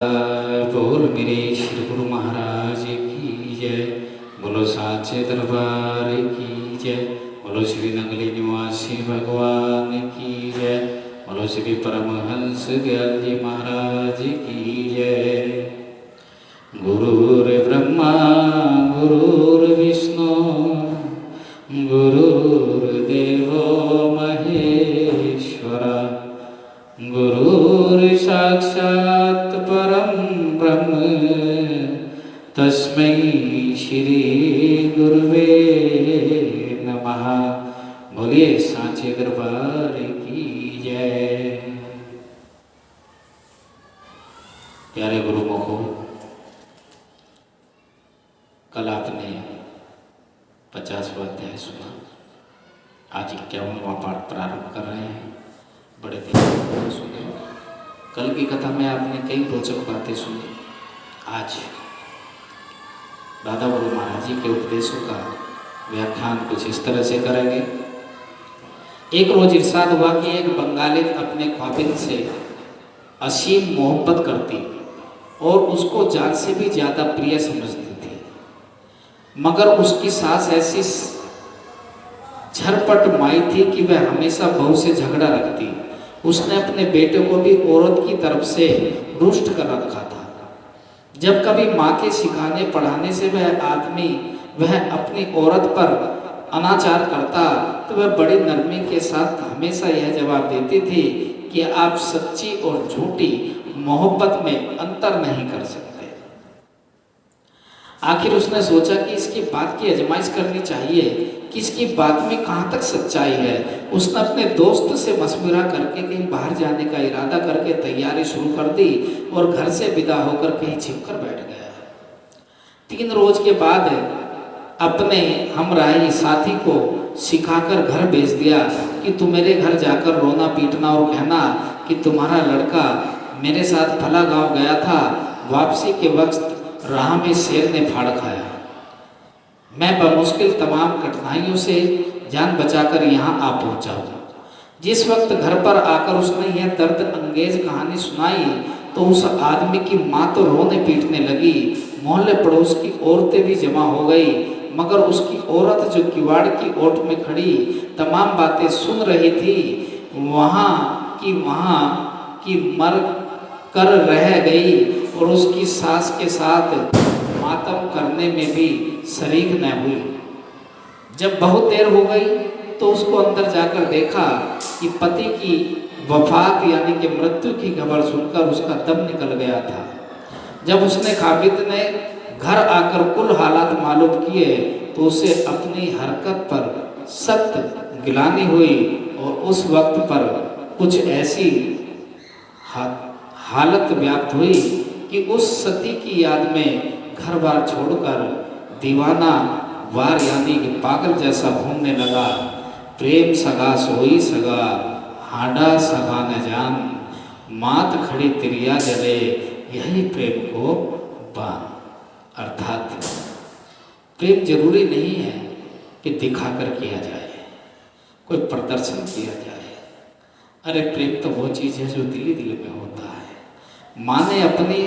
बोल मेरे श्री गुरु महाराज की जय। बोलो साचे दरबार की जय। बोलो श्री नगली निवासी भगवान की जय। बोलो श्री परमहंस दयाल जी महाराज की जय। गुरुर्ब्रह्मा गुरुर्विष्णु गुरुर्देवो महेश्वरा गुरुर् साक्षात् परम ब्रह्म तस्मै श्री गुरुवे नमः। बोलिए सांचे दरबार की जय। प्यारे गुरुमुखो, कल आपने 50वां अध्याय सुना। आज 51वां पाठ प्रारंभ कर रहे हैं। बड़े दिन सुने। कल की कथा में आपने कई रोचक बातें सुनी। आज दादा गुरु महाराज जी के उपदेशों का व्याख्यान कुछ इस तरह से करेंगे। एक रोज इरशाद हुआ कि एक बंगाली अपने ख्वाबिन से असीम मोहब्बत करती और उसको जान से भी ज़्यादा प्रिय समझती थी, मगर उसकी सास ऐसी झरपट माई थी कि वह हमेशा बहू से झगड़ा रखती। उसने अपने बेटे को भी औरत की तरफ से रुष्ट कर रखा था। जब कभी माँ के सिखाने पढ़ाने से वह अपनी औरत पर अनाचार करता तो वह बड़ी नरमी के साथ हमेशा यह जवाब देती थी कि आप सच्ची और झूठी मोहब्बत में अंतर नहीं कर सकते। आखिर उसने सोचा कि इसकी बात की आजमाइश करनी चाहिए कि इसकी बात में कहाँ तक सच्चाई है। उसने अपने दोस्त से मशवरा करके कहीं बाहर जाने का इरादा करके तैयारी शुरू कर दी और घर से विदा होकर कहीं छिपकर बैठ गया। 3 रोज के बाद अपने हमराही साथी को सिखाकर घर भेज दिया कि तू मेरे घर जाकर रोना पीटना और कहना कि तुम्हारा लड़का मेरे साथ फला गांव गया था, वापसी के वक्त राह में शेर ने फाड़ खाया। मैं बमुश्किल तमाम कठिनाइयों से जान बचाकर यहाँ आ पहुँचा हूँ। जिस वक्त घर पर आकर उसने यह दर्द अंगेज कहानी सुनाई तो उस आदमी की माँ तो रोने पीटने लगी। मोहल्ले पड़ोस की औरतें भी जमा हो गई, मगर उसकी औरत जो किवाड़ की ओट में खड़ी तमाम बातें सुन रही थी वहाँ की मर कर रह गई और उसकी सास के साथ मातम करने में भी शरीक न हुई। जब बहुत देर हो गई तो उसको अंदर जाकर देखा कि पति की वफात यानी कि मृत्यु की खबर सुनकर उसका दम निकल गया था। जब उसने खाबिद ने घर आकर कुल हालात मालूम किए तो उसे अपनी हरकत पर सख्त गिलानी हुई और उस वक्त पर कुछ ऐसी हालत व्याप्त हुई कि उस सती की याद में घर बार छोड़कर दीवाना वार यानी कि पागल जैसा घूमने लगा। प्रेम सगा सोई सगा हाडा सगा न जान, मात खड़ी तिरिया जले यही प्रेम को बान। अर्थात प्रेम जरूरी नहीं है कि दिखाकर किया जाए, कोई प्रदर्शन किया जाए। अरे प्रेम तो वो चीज़ है जो दिल में होता है। माँ ने अपनी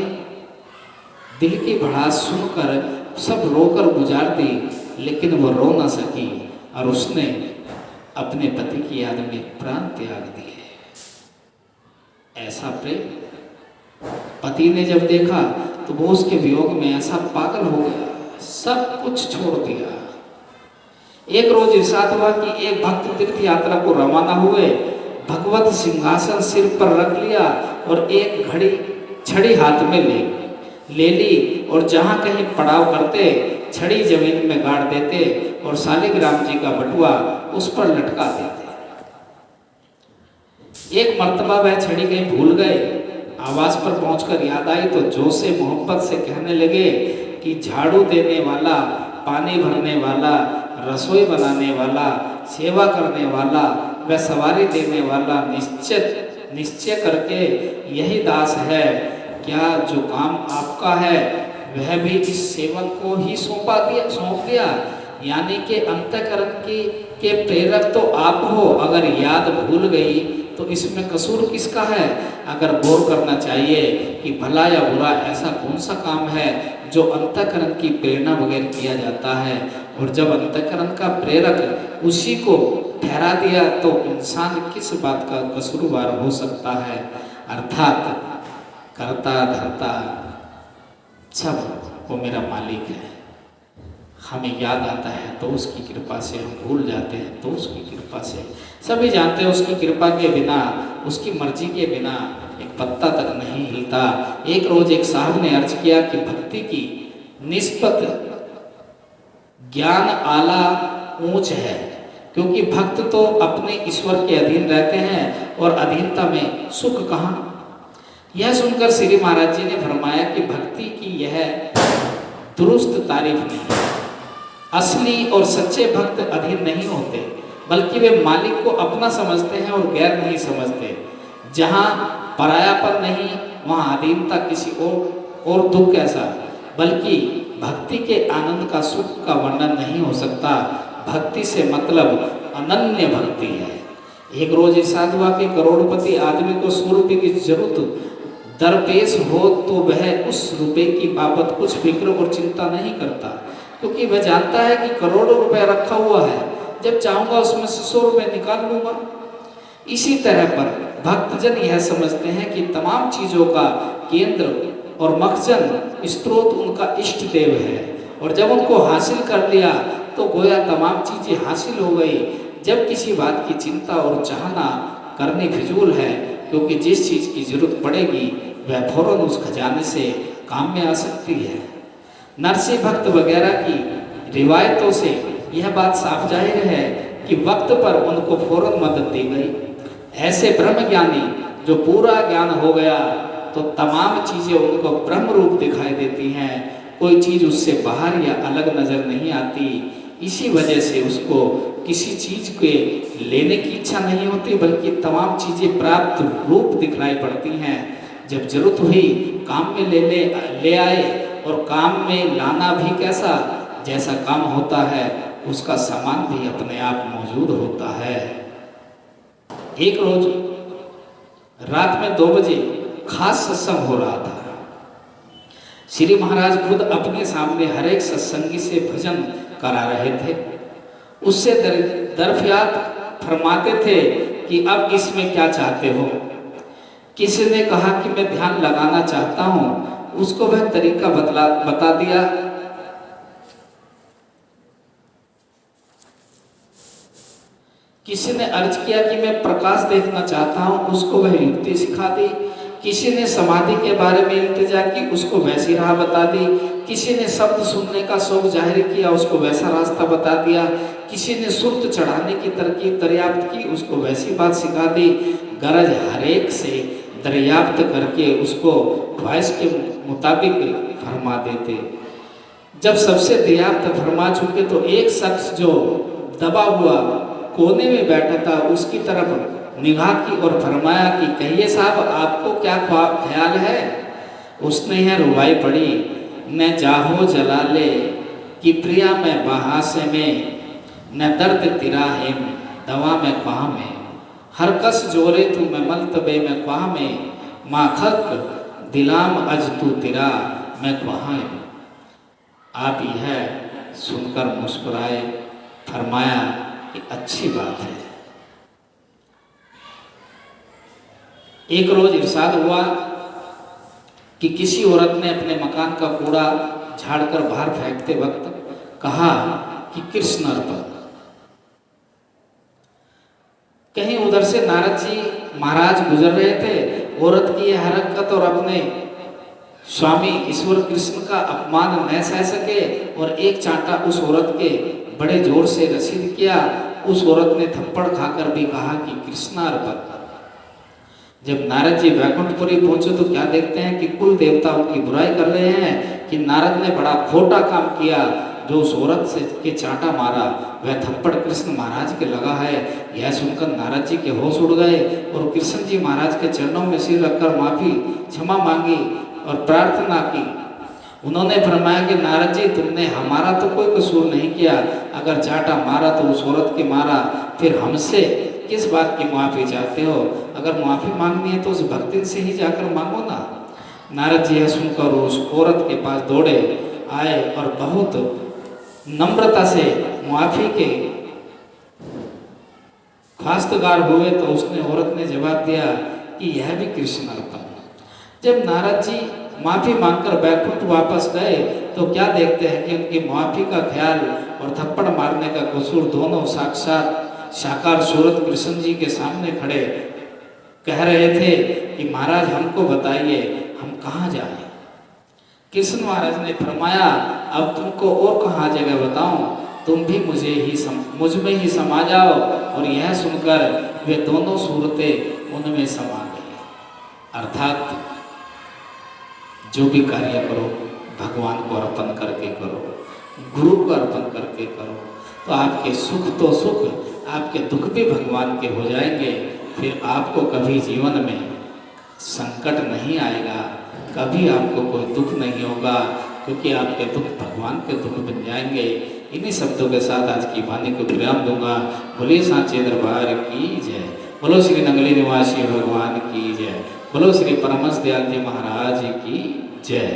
दिल की भड़ास सुनकर सब रोकर गुजार दी, लेकिन वो रो न सकी और उसने अपने पति की याद में प्राण त्याग दिए। ऐसा प्रेम पति ने जब देखा तो वो उसके वियोग में ऐसा पागल हो गया, सब कुछ छोड़ दिया। एक रोज इरशाद हुआ कि एक भक्त तीर्थ यात्रा को रवाना हुए, भगवत सिंहासन सिर पर रख लिया और एक घड़ी छड़ी हाथ में ले ली और जहाँ कहीं पड़ाव करते छड़ी जमीन में गाड़ देते और शालिग्राम जी का बटुआ उस पर लटका देते। एक मर्तबा वह छड़ी कहीं भूल गए। आवास पर पहुंचकर याद आई तो जोश से मोहब्बत से कहने लगे कि झाड़ू देने वाला, पानी भरने वाला, रसोई बनाने वाला, सेवा करने वाला, वह सवारी देने वाला निश्चय करके यही दास है। क्या जो काम आपका है वह भी इस सेवक को ही सौंप दिया? यानी कि अंतःकरण के प्रेरक तो आप हो, अगर याद भूल गई तो तो इसमें कसूर किसका है? अगर गौर करना चाहिए कि भला या बुरा ऐसा कौन सा काम है जो अंतःकरण की प्रेरणा बगैर किया जाता है, और जब अंतःकरण का प्रेरक उसी को ठहरा दिया तो इंसान किस बात का कसूरवार हो सकता है? अर्थात करता धरता सब वो मेरा मालिक है। हमें याद आता है तो उसकी कृपा से, हम भूल जाते हैं तो उसकी कृपा से। सभी जानते हैं उसकी कृपा के बिना, उसकी मर्जी के बिना एक पत्ता तक नहीं हिलता। एक रोज एक साहब ने अर्ज किया कि भक्ति की निस्बत ज्ञान आला ऊंच है, क्योंकि भक्त तो अपने ईश्वर के अधीन रहते हैं और अधीनता में सुख कहाँ। यह सुनकर श्री महाराज जी ने फरमाया कि भक्ति की यह दुरुस्त तारीफ नहीं। असली और सच्चे भक्त अधीन नहीं होते, बल्कि वे मालिक को अपना समझते हैं और गैर नहीं समझते। जहाँ परायापन नहीं वहाँ अधीनता किसी और दुख कैसा। बल्कि भक्ति के आनंद का, सुख का वर्णन नहीं हो सकता। भक्ति से मतलब अनन्य भक्ति है। एक रोज इरशाद हुआ कि करोड़पति आदमी को 100 रुपये की जरूरत दरपेश हो तो वह उस रुपए की बाबत कुछ फिक्र और चिंता नहीं करता, क्योंकि वह जानता है कि करोड़ों रुपए रखा हुआ है, जब चाहूँगा उसमें से 100 रुपये निकाल लूँगा। इसी तरह पर भक्तजन यह समझते हैं कि तमाम चीज़ों का केंद्र और मकसद स्रोत उनका इष्ट देव है, और जब उनको हासिल कर लिया तो गोया तमाम चीज़ें हासिल हो गई। जब किसी बात की चिंता और चाहना करनी फिजूल है, क्योंकि जिस चीज़ की जरूरत पड़ेगी वह फौरन उस खजाने से काम में आ सकती है। नरसिंह भक्त वगैरह की रिवायतों से यह बात साफ जाहिर है कि वक्त पर उनको फौरन मदद दी गई। ऐसे ब्रह्म ज्ञानी जो पूरा ज्ञान हो गया तो तमाम चीज़ें उनको ब्रह्म रूप दिखाई देती हैं, कोई चीज़ उससे बाहर या अलग नज़र नहीं आती। इसी वजह से उसको किसी चीज़ के लेने की इच्छा नहीं होती, बल्कि तमाम चीज़ें प्राप्त रूप दिखलाई पड़ती हैं। जब जरूरत हुई काम में ले आए, और काम में लाना भी कैसा, जैसा काम होता है उसका सामान भी अपने आप मौजूद होता है। एक रोज रात में 2 बजे खास सत्संग हो रहा था। श्री महाराज खुद अपने सामने हर एक सत्संगी से भजन करा रहे थे। उससे दरफियात फरमाते थे कि अब इसमें क्या चाहते हो। किसी ने कहा कि मैं ध्यान लगाना चाहता हूँ, उसको वह तरीका बता दिया। किसी ने अर्ज किया कि मैं प्रकाश देखना चाहता हूँ, उसको वह युक्ति सिखा दी। किसी ने समाधि के बारे में इल्तिजा की, उसको वैसी राह बता दी। किसी ने शब्द सुनने का शौक जाहिर किया, उसको वैसा रास्ता बता दिया। किसी ने सुर्त चढ़ाने की तरकीब दरियाफ्त की, उसको वैसी बात सिखा दी। गरज हरेक से दरियाफ्त करके उसको ख्वाहिश के मुताबिक फरमा देते। जब सबसे दरियाफ्त फरमा चुके तो एक शख्स जो दबा हुआ कोने में बैठा था उसकी तरफ निगाह की और फरमाया कि कहिए साहब, आपको क्या ख्याल है। उसने यह रुबाई पढ़ी, न जाहो जलाले कि प्रिया में बहासे में, न दर्द तिराहे में दवा में ख्वाह में, हर कस जोरे तू मैं मलतबे में ख्वाह में, माखक दिलाम अज तू तिरा मैं ख्वाह में। आप यह सुनकर मुस्कुराए, फरमाया कि अच्छी बात है। एक रोज इरशाद हुआ कि किसी औरत ने अपने मकान का कूड़ा झाड़कर बाहर फेंकते वक्त कहा कि कृष्ण अर्पण। कहीं उधर से नारद जी महाराज गुजर रहे थे। औरत की यह हरकत और अपने स्वामी ईश्वर कृष्ण का अपमान न सह सके और एक चांटा उस औरत के बड़े जोर से रसीद किया। उस औरत ने थप्पड़ खाकर भी कहा कि कृष्णार्पण। जब नारद जी वैकुंठपुरी पहुंचे तो क्या देखते हैं कि कुल देवता उनकी बुराई कर रहे हैं कि नारद ने बड़ा खोटा काम किया, जो उस औरत से के चांटा मारा वह थप्पड़ कृष्ण महाराज के लगा है। यह सुनकर नारद जी के होश उड़ गए और कृष्ण जी महाराज के चरणों में सिर रखकर माफी क्षमा मांगी और प्रार्थना की। उन्होंने फरमाया कि नारद जी, तुमने हमारा तो कोई कसूर नहीं किया, अगर चांटा मारा तो उस औरत के मारा, फिर हमसे किस बात की माफ़ी चाहते हो? अगर माफ़ी मांगनी है तो उस भक्तिन से ही जाकर मांगो ना। नारद जी यह सुनकर उस औरत के पास दौड़े आए और बहुत नम्रता से माफ़ी के खास्तगार हुए। तो उसने औरत ने जवाब दिया कि यह भी कृष्ण अर्पण। जब नारद जी माफ़ी मांगकर बैकुंठ वापस गए तो क्या देखते हैं कि उनकी माफ़ी का ख्याल और थप्पड़ मारने का कसूर दोनों साक्षात साकार सूरत कृष्ण जी के सामने खड़े कह रहे थे कि महाराज हमको बताइए हम कहाँ जाएं। कृष्ण महाराज ने फरमाया अब तुमको और कहाँ जगह बताऊं, तुम भी मुझ में ही समा जाओ। और यह सुनकर वे दोनों सूरतें उनमें समा गई। अर्थात जो भी कार्य करो भगवान को अर्पण करके करो, गुरु को अर्पण करके करो, तो आपके सुख तो सुख, आपके दुख भी भगवान के हो जाएंगे। फिर आपको कभी जीवन में संकट नहीं आएगा, कभी आपको कोई दुख नहीं होगा, क्योंकि आपके दुख भगवान के दुख बन जाएंगे। इन्हीं शब्दों के साथ आज की वाणी को विराम दूंगा। बोलिए सांचे दरबार की जय, बोलो श्री नंगली निवासी भगवान की जय, बोलो श्री परमहंस दयाल जी महाराज की जय।